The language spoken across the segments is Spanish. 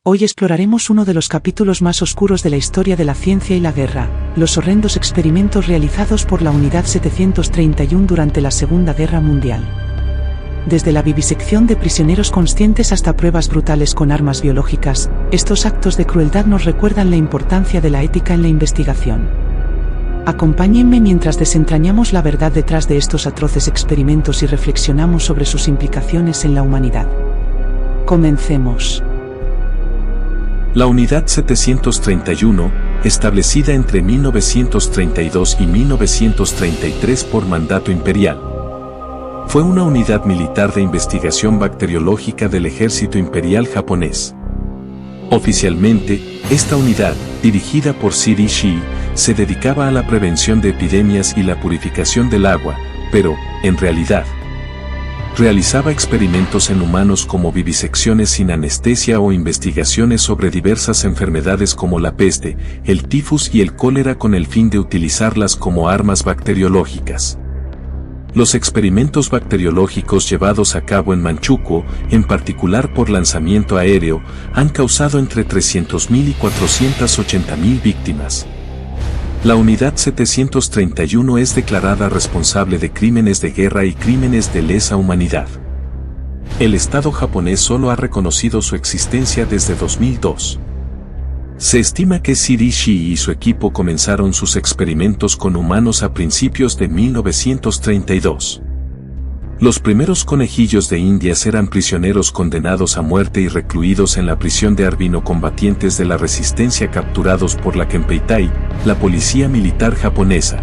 Hoy exploraremos uno de los capítulos más oscuros de la historia de la ciencia y la guerra, los horrendos experimentos realizados por la Unidad 731 durante la Segunda Guerra Mundial. Desde la vivisección de prisioneros conscientes hasta pruebas brutales con armas biológicas, estos actos de crueldad nos recuerdan la importancia de la ética en la investigación. Acompáñenme mientras desentrañamos la verdad detrás de estos atroces experimentos y reflexionamos sobre sus implicaciones en la humanidad. Comencemos. La Unidad 731, establecida entre 1932 y 1933 por mandato imperial, fue una unidad militar de investigación bacteriológica del ejército imperial japonés. Oficialmente, esta unidad, dirigida por Siri Shii, se dedicaba a la prevención de epidemias y la purificación del agua, pero, en realidad, realizaba experimentos en humanos como vivisecciones sin anestesia o investigaciones sobre diversas enfermedades como la peste, el tifus y el cólera con el fin de utilizarlas como armas bacteriológicas. Los experimentos bacteriológicos llevados a cabo en Manchukuo, en particular por lanzamiento aéreo, han causado entre 300.000 y 480.000 víctimas. La Unidad 731 es declarada responsable de crímenes de guerra y crímenes de lesa humanidad. El Estado japonés solo ha reconocido su existencia desde 2002. Se estima que Siri Shii y su equipo comenzaron sus experimentos con humanos a principios de 1932. Los primeros conejillos de Indias eran prisioneros condenados a muerte y recluidos en la prisión de Arbino, combatientes de la resistencia capturados por la Kempeitai, la policía militar japonesa.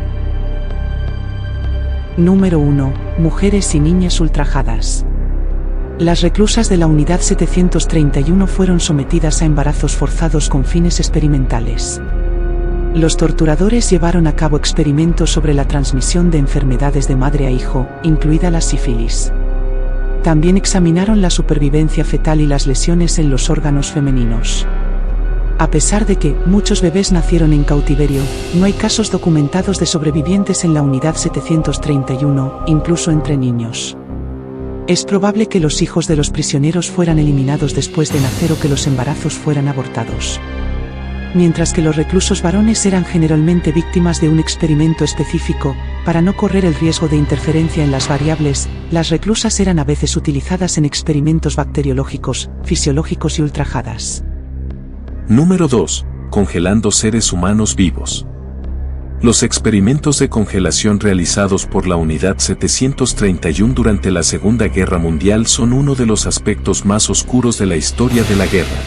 Número 1. Mujeres y niñas ultrajadas. Las reclusas de la Unidad 731 fueron sometidas a embarazos forzados con fines experimentales. Los torturadores llevaron a cabo experimentos sobre la transmisión de enfermedades de madre a hijo, incluida la sífilis. También examinaron la supervivencia fetal y las lesiones en los órganos femeninos. A pesar de que muchos bebés nacieron en cautiverio, no hay casos documentados de sobrevivientes en la Unidad 731, incluso entre niños. Es probable que los hijos de los prisioneros fueran eliminados después de nacer o que los embarazos fueran abortados. Mientras que los reclusos varones eran generalmente víctimas de un experimento específico, para no correr el riesgo de interferencia en las variables, las reclusas eran a veces utilizadas en experimentos bacteriológicos, fisiológicos y ultrajadas. Número 2. Congelando seres humanos vivos. Los experimentos de congelación realizados por la Unidad 731 durante la Segunda Guerra Mundial son uno de los aspectos más oscuros de la historia de la guerra.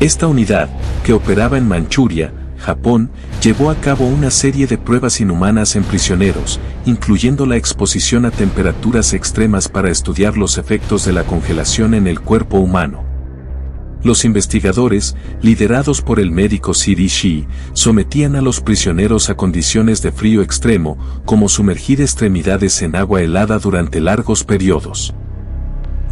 Esta unidad, que operaba en Manchuria, Japón, llevó a cabo una serie de pruebas inhumanas en prisioneros, incluyendo la exposición a temperaturas extremas para estudiar los efectos de la congelación en el cuerpo humano. Los investigadores, liderados por el médico Siri Shii, sometían a los prisioneros a condiciones de frío extremo, como sumergir extremidades en agua helada durante largos periodos.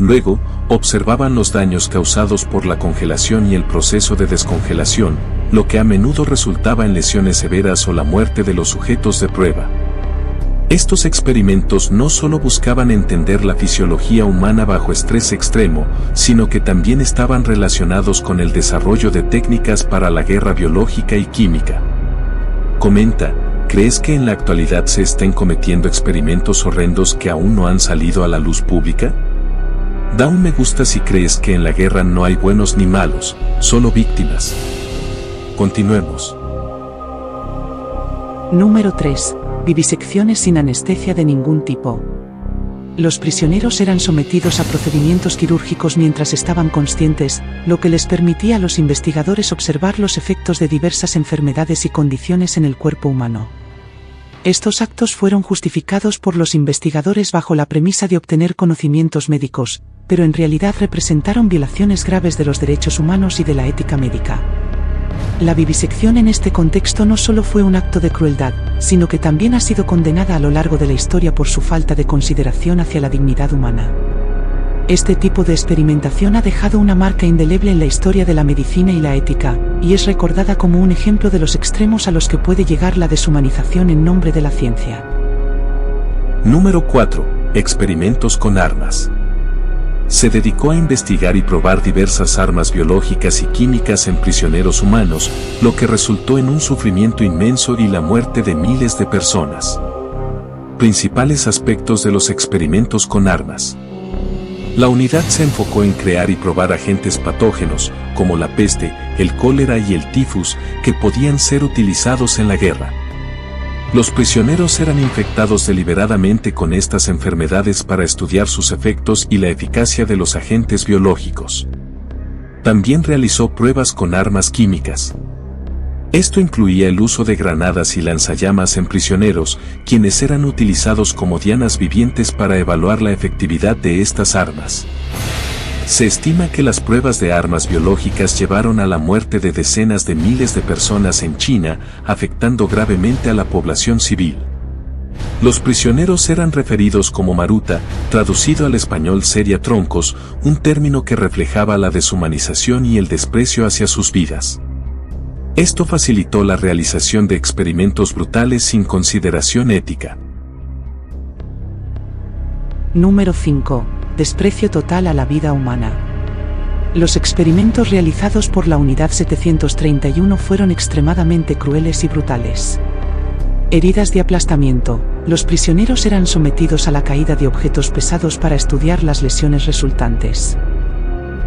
Luego, observaban los daños causados por la congelación y el proceso de descongelación, lo que a menudo resultaba en lesiones severas o la muerte de los sujetos de prueba. Estos experimentos no solo buscaban entender la fisiología humana bajo estrés extremo, sino que también estaban relacionados con el desarrollo de técnicas para la guerra biológica y química. Comenta, ¿crees que en la actualidad se estén cometiendo experimentos horrendos que aún no han salido a la luz pública? Da un me gusta si crees que en la guerra no hay buenos ni malos, solo víctimas. Continuemos. Número 3. Vivisecciones sin anestesia de ningún tipo. Los prisioneros eran sometidos a procedimientos quirúrgicos mientras estaban conscientes, lo que les permitía a los investigadores observar los efectos de diversas enfermedades y condiciones en el cuerpo humano. Estos actos fueron justificados por los investigadores bajo la premisa de obtener conocimientos médicos, pero en realidad representaron violaciones graves de los derechos humanos y de la ética médica. La vivisección en este contexto no solo fue un acto de crueldad, sino que también ha sido condenada a lo largo de la historia por su falta de consideración hacia la dignidad humana. Este tipo de experimentación ha dejado una marca indeleble en la historia de la medicina y la ética, y es recordada como un ejemplo de los extremos a los que puede llegar la deshumanización en nombre de la ciencia. Número 4. Experimentos con armas. Se dedicó a investigar y probar diversas armas biológicas y químicas en prisioneros humanos, lo que resultó en un sufrimiento inmenso y la muerte de miles de personas. Principales aspectos de los experimentos con armas. La unidad se enfocó en crear y probar agentes patógenos, como la peste, el cólera y el tifus, que podían ser utilizados en la guerra. Los prisioneros eran infectados deliberadamente con estas enfermedades para estudiar sus efectos y la eficacia de los agentes biológicos. También realizó pruebas con armas químicas. Esto incluía el uso de granadas y lanzallamas en prisioneros, quienes eran utilizados como dianas vivientes para evaluar la efectividad de estas armas. Se estima que las pruebas de armas biológicas llevaron a la muerte de decenas de miles de personas en China, afectando gravemente a la población civil. Los prisioneros eran referidos como maruta, traducido al español sería troncos, un término que reflejaba la deshumanización y el desprecio hacia sus vidas. Esto facilitó la realización de experimentos brutales sin consideración ética. Número 5. Desprecio total a la vida humana. Los experimentos realizados por la Unidad 731 fueron extremadamente crueles y brutales. Heridas de aplastamiento. Los prisioneros eran sometidos a la caída de objetos pesados para estudiar las lesiones resultantes.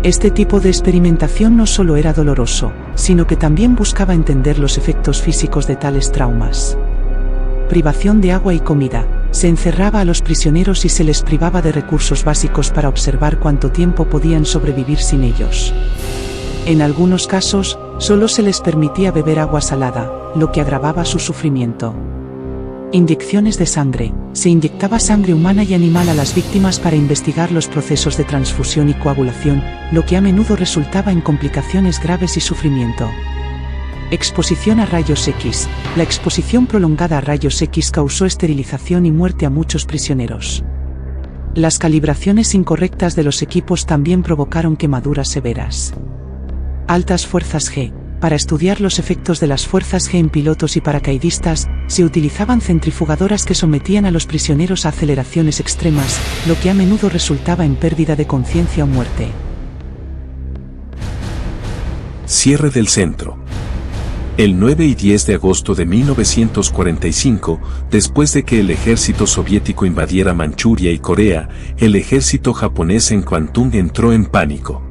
Este tipo de experimentación no solo era doloroso, sino que también buscaba entender los efectos físicos de tales traumas. Privación de agua y comida. Se encerraba a los prisioneros y se les privaba de recursos básicos para observar cuánto tiempo podían sobrevivir sin ellos. En algunos casos, solo se les permitía beber agua salada, lo que agravaba su sufrimiento. Inyecciones de sangre. Se inyectaba sangre humana y animal a las víctimas para investigar los procesos de transfusión y coagulación, lo que a menudo resultaba en complicaciones graves y sufrimiento. Exposición a rayos X. La exposición prolongada a rayos X causó esterilización y muerte a muchos prisioneros. Las calibraciones incorrectas de los equipos también provocaron quemaduras severas. Altas fuerzas G. Para estudiar los efectos de las fuerzas G en pilotos y paracaidistas, se utilizaban centrifugadoras que sometían a los prisioneros a aceleraciones extremas, lo que a menudo resultaba en pérdida de conciencia o muerte. Cierre del centro. El 9 y 10 de agosto de 1945, después de que el ejército soviético invadiera Manchuria y Corea, el ejército japonés en Kwantung entró en pánico.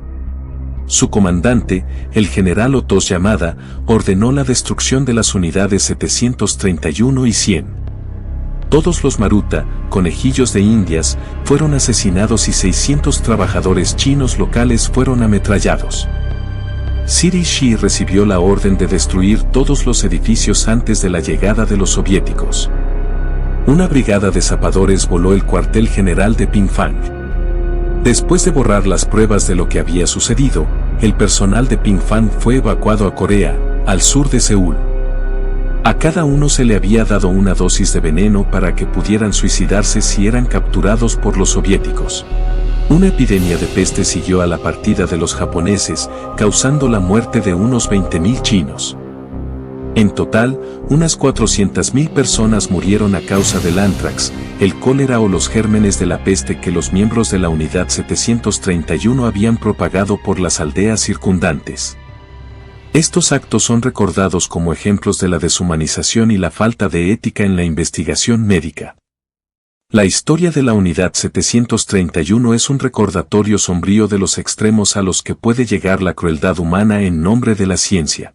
Su comandante, el general Otoshi Yamada, ordenó la destrucción de las unidades 731 y 100. Todos los maruta, conejillos de indias, fueron asesinados y 600 trabajadores chinos locales fueron ametrallados. Siri Shi recibió la orden de destruir todos los edificios antes de la llegada de los soviéticos. Una brigada de zapadores voló el cuartel general de Pingfang. Después de borrar las pruebas de lo que había sucedido, el personal de Pingfang fue evacuado a Corea, al sur de Seúl. A cada uno se le había dado una dosis de veneno para que pudieran suicidarse si eran capturados por los soviéticos. Una epidemia de peste siguió a la partida de los japoneses, causando la muerte de unos 20.000 chinos. En total, unas 400.000 personas murieron a causa del anthrax, el cólera o los gérmenes de la peste que los miembros de la Unidad 731 habían propagado por las aldeas circundantes. Estos actos son recordados como ejemplos de la deshumanización y la falta de ética en la investigación médica. La historia de la Unidad 731 es un recordatorio sombrío de los extremos a los que puede llegar la crueldad humana en nombre de la ciencia.